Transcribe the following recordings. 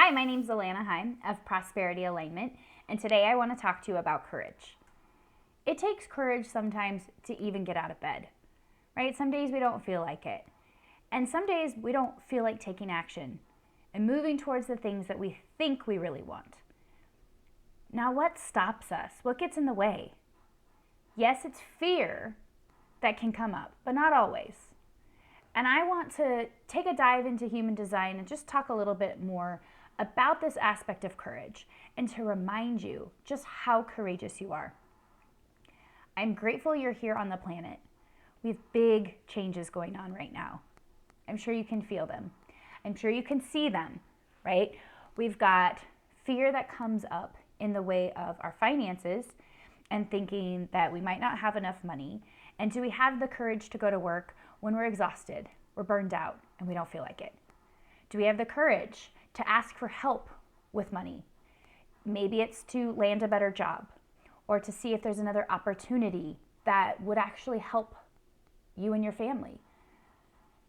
Hi, my name's Alana Heim of Prosperity Alignment, and today I want to talk to you about courage. It takes courage sometimes to even get out of bed, right? Some days we don't feel like it, and some days we don't feel like taking action and moving towards the things that we think we really want. Now, what stops us? What gets in the way? Yes, it's fear that can come up, but not always. And I want to take a dive into human design and just talk a little bit more about this aspect of courage and to remind you just how courageous you are. I'm grateful you're here on the planet. We have big changes going on right now. I'm sure you can feel them. I'm sure you can see them, right? We've got fear that comes up in the way of our finances and thinking that we might not have enough money. And do we have the courage to go to work when we're exhausted, we're burned out, and we don't feel like it? Do we have the courage to ask for help with money? Maybe it's to land a better job or to see if there's another opportunity that would actually help you and your family.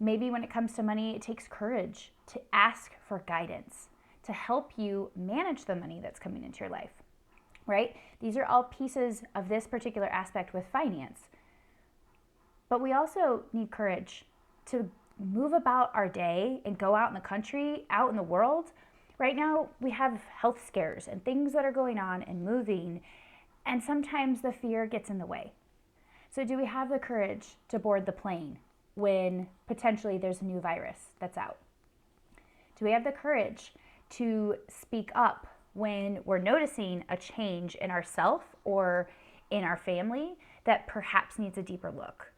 Maybe when it comes to money, it takes courage to ask for guidance to help you manage the money that's coming into your life, right? These are all pieces of this particular aspect with finance. But we also need courage to move about our day and go out in the country, out in the world. Right now, we have health scares and things that are going on and moving, and sometimes the fear gets in the way. So do we have the courage to board the plane when potentially there's a new virus that's out? Do we have the courage to speak up when we're noticing a change in ourself or in our family that perhaps needs a deeper look?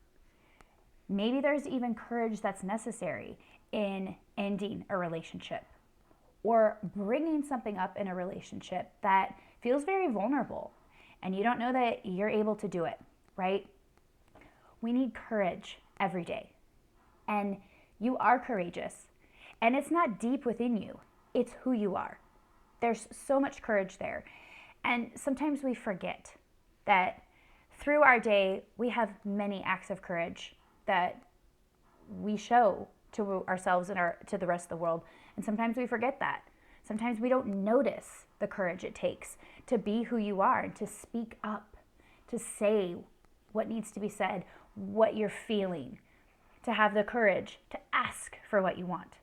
Maybe there's even courage that's necessary in ending a relationship or bringing something up in a relationship that feels very vulnerable and you don't know that you're able to do it, right? We need courage every day. And you are courageous. And it's not deep within you, it's who you are. There's so much courage there. And sometimes we forget that through our day, we have many acts of courage that we show to ourselves and to the rest of the world. And sometimes we forget that. Sometimes we don't notice the courage it takes to be who you are and to speak up, to say what needs to be said, what you're feeling, to have the courage to ask for what you want,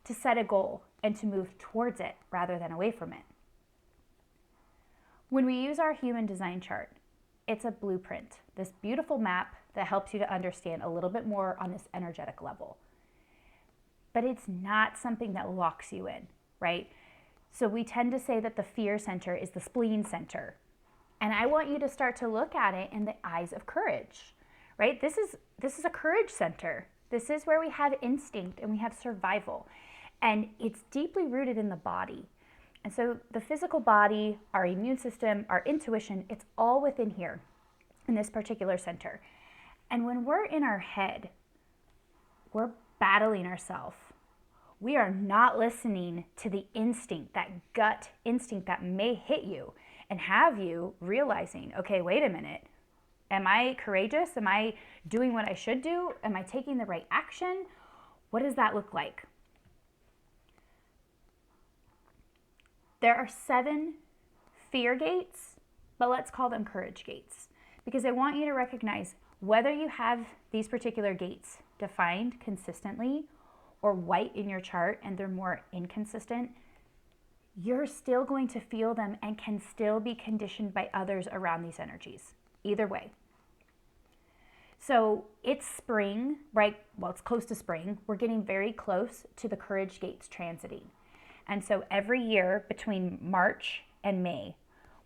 to set a goal and to move towards it rather than away from it. When we use our human design chart, it's a blueprint, this beautiful map that helps you to understand a little bit more on this energetic level. But it's not something that locks you in, right? So we tend to say that the fear center is the spleen center. And I want you to start to look at it in the eyes of courage, right? This is a courage center. This is where we have instinct and we have survival. And it's deeply rooted in the body. And so the physical body, our immune system, our intuition, it's all within here in this particular center. And when we're in our head, we're battling ourselves. We are not listening to the instinct, that gut instinct that may hit you and have you realizing, okay, wait a minute. Am I courageous? Am I doing what I should do? Am I taking the right action? What does that look like? There are 7 fear gates, but let's call them courage gates, because I want you to recognize whether you have these particular gates defined consistently or white in your chart and they're more inconsistent, you're still going to feel them and can still be conditioned by others around these energies. Either way. So it's spring, right? Well, it's close to spring. We're getting very close to the courage gates transiting. And so every year between March and May,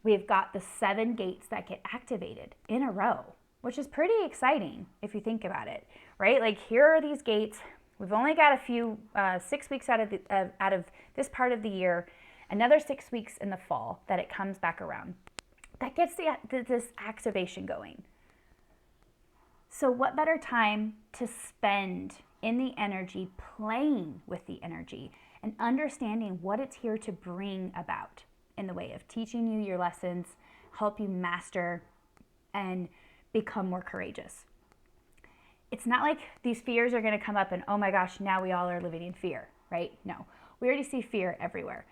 we've got the 7 gates that get activated in a row, which is pretty exciting if you think about it, right? Like here are these gates. We've only got a few, 6 weeks out of this part of the year, another 6 weeks in the fall that it comes back around. That gets this activation going. So what better time to spend in the energy, playing with the energy, and understanding what it's here to bring about in the way of teaching you your lessons, help you master, and become more courageous. It's not like these fears are gonna come up and, oh my gosh, now we all are living in fear, right? No, we already see fear everywhere.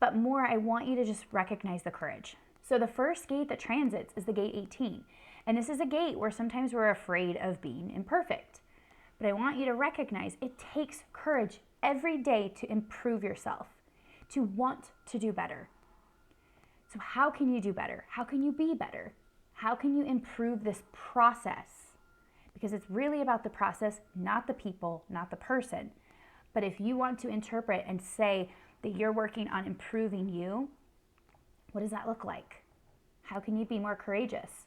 but more, I want you to just recognize the courage. So the first gate that transits is the gate 18. And this is a gate where sometimes we're afraid of being imperfect. But I want you to recognize it takes courage every day to improve yourself, to want to do better. So how can you do better? How can you be better? How can you improve this process? Because it's really about the process, not the people, not the person. But if you want to interpret and say that you're working on improving you, what does that look like? How can you be more courageous?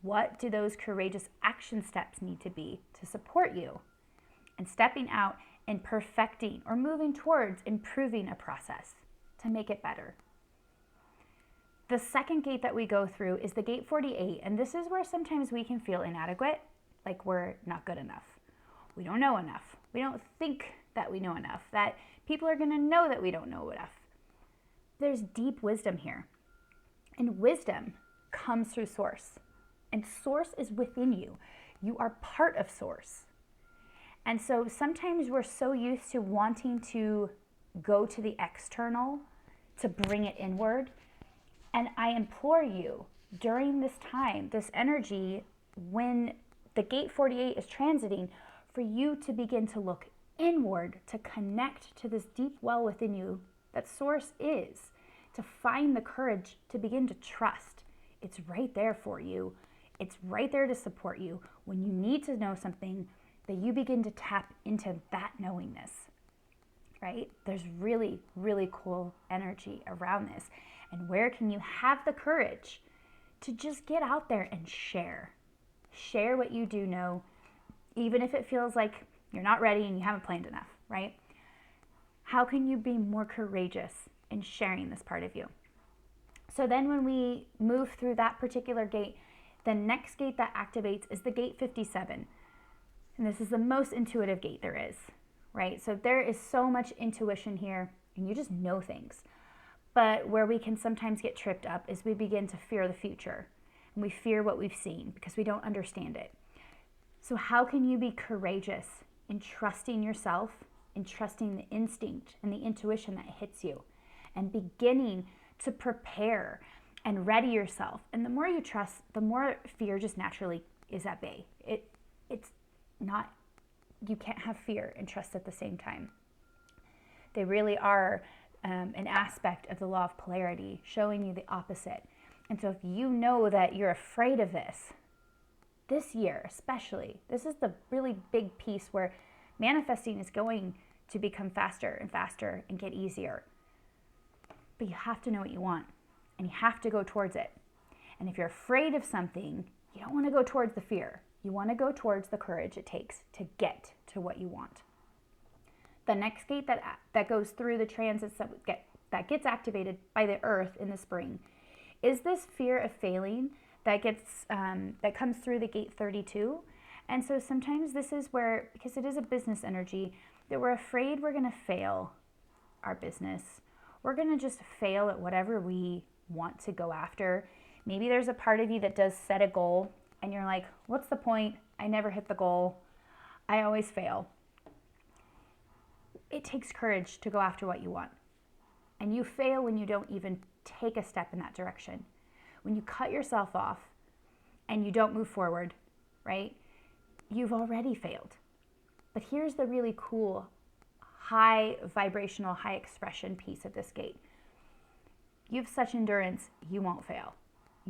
What do those courageous action steps need to be to support you? And stepping out and perfecting or moving towards improving a process to make it better. The second gate that we go through is the gate 48, and this is where sometimes we can feel inadequate, like we're not good enough. We don't know enough. We don't think that we know enough, that people are going to know that we don't know enough. There's deep wisdom here. And wisdom comes through source. And source is within you. You are part of source. And so sometimes we're so used to wanting to go to the external to bring it inward. And I implore you, during this time, this energy, when the gate 48 is transiting, for you to begin to look inward, to connect to this deep well within you that source is, to find the courage to begin to trust. It's right there for you. It's right there to support you. When you need to know something, that you begin to tap into that knowingness, right? There's really, really cool energy around this. And where can you have the courage to just get out there and share? Share what you do know, even if it feels like you're not ready and you haven't planned enough, right? How can you be more courageous in sharing this part of you? So then when we move through that particular gate, the next gate that activates is the gate 57. And this is the most intuitive gate there is, right? So there is so much intuition here, and you just know things. But where we can sometimes get tripped up is we begin to fear the future, and we fear what we've seen because we don't understand it. So how can you be courageous in trusting yourself, in trusting the instinct and the intuition that hits you, and beginning to prepare and ready yourself? And the more you trust, the more fear just naturally is at bay. It's not, you can't have fear and trust at the same time. They really are an aspect of the law of polarity, showing you the opposite. And so if you know that you're afraid of this year especially, this is the really big piece where manifesting is going to become faster and faster and get easier. But you have to know what you want, and you have to go towards it. And if you're afraid of something, you don't want to go towards the fear. You want to go towards the courage it takes to get to what you want. The next gate that goes through the transits that gets activated by the earth in the spring is this fear of failing that comes through the gate 32. And so sometimes this is where, because it is a business energy, that we're afraid we're going to fail our business. We're going to just fail at whatever we want to go after. Maybe there's a part of you that does set a goal and you're like, what's the point? I never hit the goal. I always fail. It takes courage to go after what you want. And you fail when you don't even take a step in that direction. When you cut yourself off and you don't move forward, right? You've already failed. But here's the really cool, high vibrational, high expression piece of this gate. You have such endurance, you won't fail.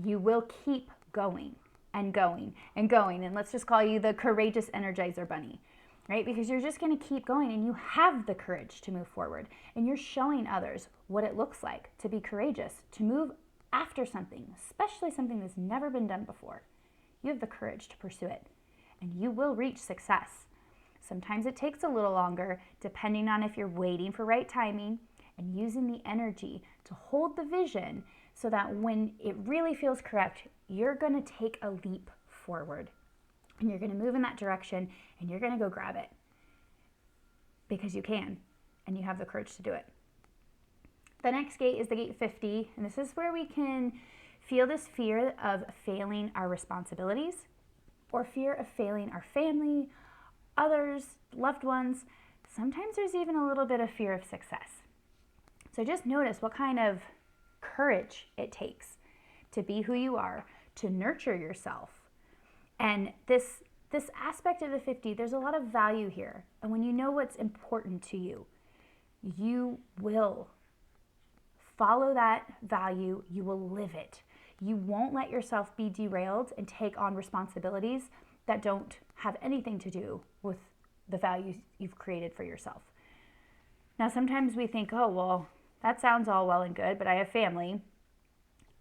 You will keep going and going and going. And let's just call you the courageous Energizer Bunny, right? Because you're just going to keep going, and you have the courage to move forward. And you're showing others what it looks like to be courageous, to move after something, especially something that's never been done before. You have the courage to pursue it, and you will reach success. Sometimes it takes a little longer, depending on if you're waiting for right timing and using the energy to hold the vision so that when it really feels correct, you're going to take a leap forward. And you're going to move in that direction, and you're going to go grab it. Because you can, and you have the courage to do it. The next gate is the gate 50, and this is where we can feel this fear of failing our responsibilities, or fear of failing our family, others, loved ones. Sometimes there's even a little bit of fear of success. So just notice what kind of courage it takes to be who you are, to nurture yourself. And this aspect of the 50, there's a lot of value here. And when you know what's important to you, you will follow that value, you will live it. You won't let yourself be derailed and take on responsibilities that don't have anything to do with the values you've created for yourself. Now, sometimes we think, oh, well, that sounds all well and good, but I have family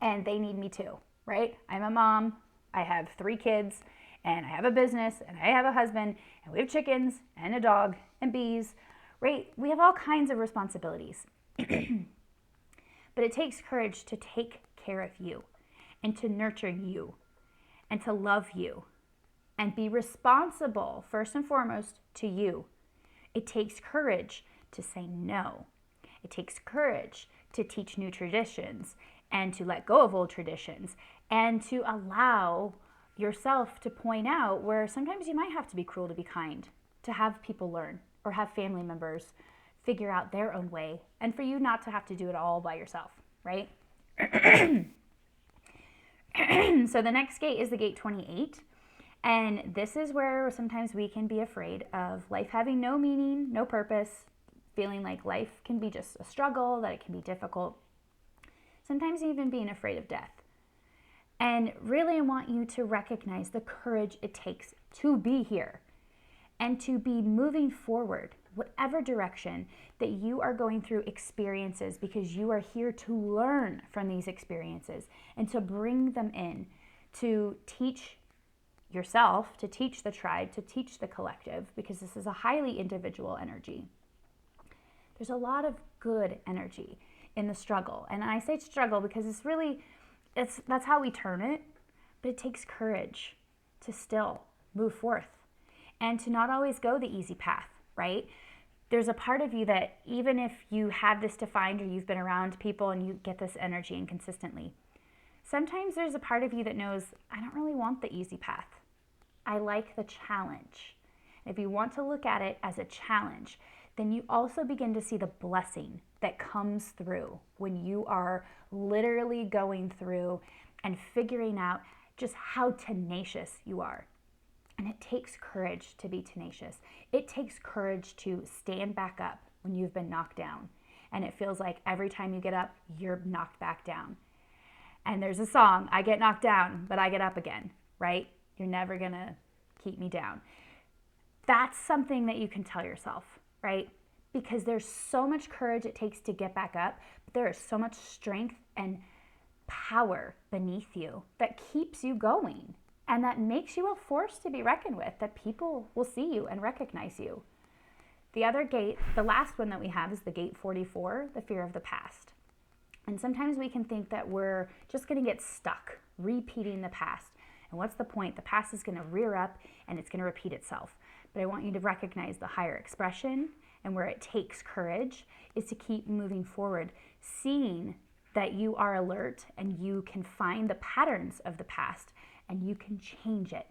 and they need me too, right? I'm a mom, I have 3 kids, and I have a business, and I have a husband, and we have chickens, and a dog, and bees, right? We have all kinds of responsibilities. But it takes courage to take care of you, and to nurture you, and to love you, and be responsible, first and foremost, to you. It takes courage to say no. It takes courage to teach new traditions, and to let go of old traditions, and to allow yourself to point out where sometimes you might have to be cruel to be kind, to have people learn, or have family members figure out their own way, and for you not to have to do it all by yourself, right? So the next gate is the gate 28. And this is where sometimes we can be afraid of life having no meaning, no purpose, feeling like life can be just a struggle, that it can be difficult. Sometimes even being afraid of death. And really, I want you to recognize the courage it takes to be here and to be moving forward, whatever direction that you are going through experiences, because you are here to learn from these experiences and to bring them in, to teach yourself, to teach the tribe, to teach the collective, because this is a highly individual energy. There's a lot of good energy in the struggle. And I say struggle because that's how we term it, but it takes courage to still move forth and to not always go the easy path, right? There's a part of you that even if you have this defined or you've been around people and you get this energy inconsistently, sometimes there's a part of you that knows, I don't really want the easy path. I like the challenge. If you want to look at it as a challenge, then you also begin to see the blessing that comes through when you are literally going through and figuring out just how tenacious you are. And it takes courage to be tenacious. It takes courage to stand back up when you've been knocked down. And it feels like every time you get up, you're knocked back down. And there's a song, I get knocked down, but I get up again, right? You're never gonna keep me down. That's something that you can tell yourself, right? Because there's so much courage it takes to get back up, but there is so much strength and power beneath you that keeps you going and that makes you a force to be reckoned with, that people will see you and recognize you. The other gate, the last one that we have, is the gate 44, the fear of the past. And sometimes we can think that we're just going to get stuck repeating the past. And what's the point? The past is going to rear up and it's going to repeat itself. But I want you to recognize the higher expression, and where it takes courage is to keep moving forward, seeing that you are alert and you can find the patterns of the past and you can change it,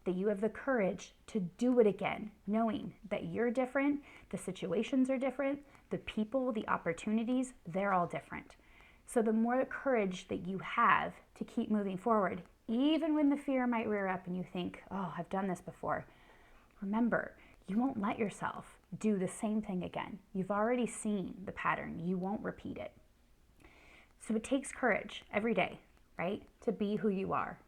that you have the courage to do it again, knowing that you're different, the situations are different, the people, the opportunities, they're all different. So the more courage that you have to keep moving forward, even when the fear might rear up and you think, oh, I've done this before, remember, you won't let yourself do the same thing again. You've already seen the pattern. You won't repeat it. So it takes courage every day, right, to be who you are.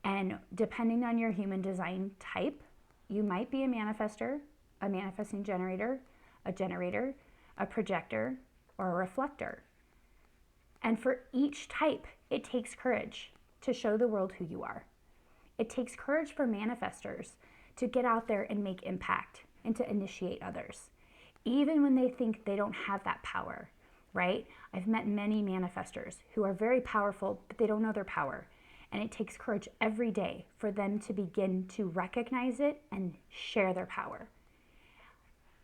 And depending on your human design type, you might be a manifester, a manifesting generator, a projector, or a reflector. And for each type, it takes courage to show the world who you are. It takes courage for manifestors to get out there and make impact and to initiate others, even when they think they don't have that power, right? I've met many manifestors who are very powerful, but they don't know their power. And it takes courage every day for them to begin to recognize it and share their power.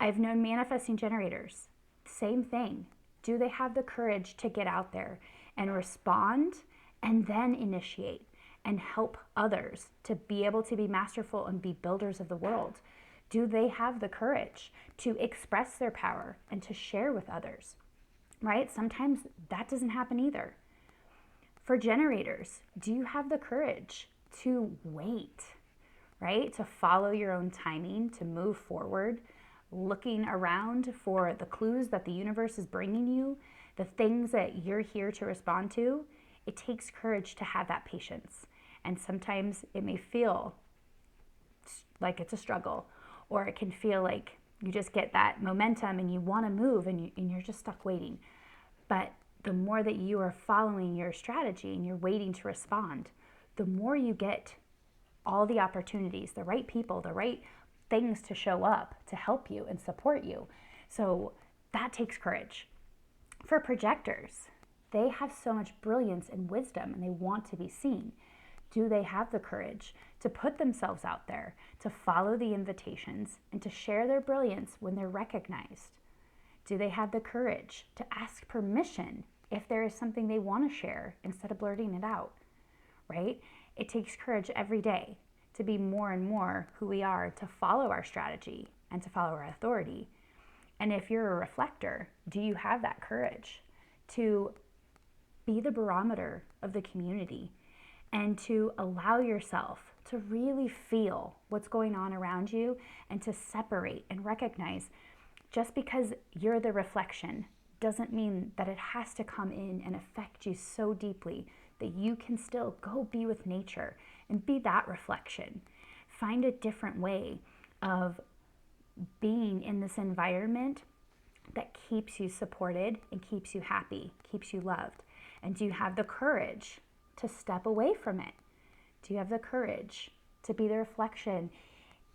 I've known manifesting generators, same thing. Do they have the courage to get out there and respond and then initiate and help others to be able to be masterful and be builders of the world? Do they have the courage to express their power and to share with others? right? Sometimes that doesn't happen either. For generators, do you have the courage to wait, right? To follow your own timing, to move forward, looking around for the clues that the universe is bringing you, the things that you're here to respond to? It takes courage to have that patience. And sometimes it may feel like it's a struggle, or it can feel like you just get that momentum and you want to move and you're just stuck waiting. But the more that you are following your strategy and you're waiting to respond, the more you get all the opportunities, the right people, the right things to show up to help you and support you. So that takes courage. For projectors, they have so much brilliance and wisdom and they want to be seen. Do they have the courage to put themselves out there, to follow the invitations, and to share their brilliance when they're recognized? Do they have the courage to ask permission if there is something they want to share instead of blurting it out, right? It takes courage every day to be more and more who we are, to follow our strategy and to follow our authority. And if you're a reflector, do you have that courage to be the barometer of the community and to allow yourself to really feel what's going on around you and to separate and recognize just because you're the reflection doesn't mean that it has to come in and affect you so deeply that you can still go be with nature and be that reflection. Find a different way of being in this environment that keeps you supported and keeps you happy, keeps you loved. And do you have the courage to step away from it? Do you have the courage to be the reflection,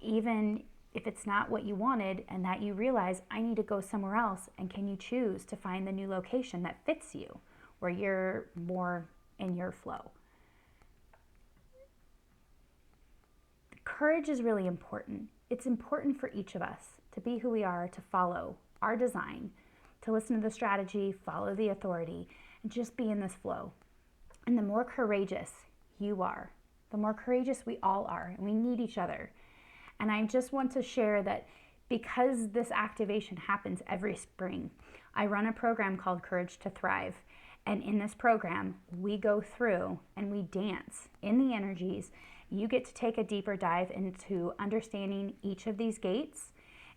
even if it's not what you wanted and that you realize I need to go somewhere else? And can you choose to find the new location that fits you, where you're more in your flow? Courage is really important. It's important for each of us to be who we are, to follow our design, to listen to the strategy, follow the authority, and just be in this flow. And the more courageous you are, the more courageous we all are, and we need each other. And I just want to share that because this activation happens every spring, I run a program called Courage to Thrive. And in this program, we go through and we dance in the energies. You get to take a deeper dive into understanding each of these gates,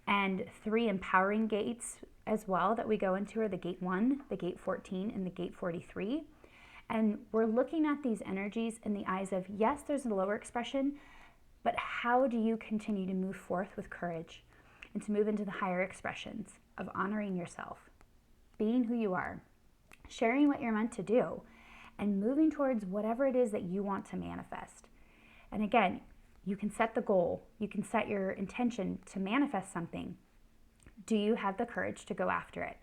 and 3 empowering gates as well that we go into are the gate 1, the gate 14, and the gate 43. And we're looking at these energies in the eyes of, yes, there's a lower expression, but how do you continue to move forth with courage and to move into the higher expressions of honoring yourself, being who you are, sharing what you're meant to do, and moving towards whatever it is that you want to manifest. And again, you can set the goal, you can set your intention to manifest something. Do you have the courage to go after it,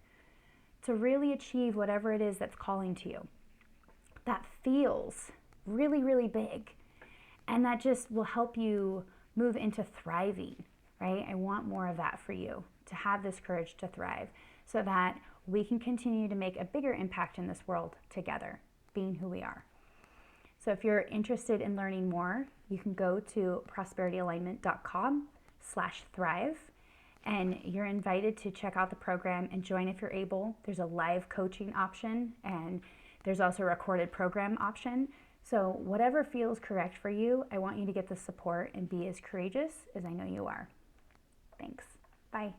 to really achieve whatever it is that's calling to you? That feels really, really big. And that just will help you move into thriving, right? I want more of that for you, to have this courage to thrive so that we can continue to make a bigger impact in this world together, being who we are. So if you're interested in learning more, you can go to prosperityalignment.com/thrive, and you're invited to check out the program and join if you're able. There's a live coaching option, and there's also a recorded program option. So whatever feels correct for you, I want you to get the support and be as courageous as I know you are. Thanks. Bye.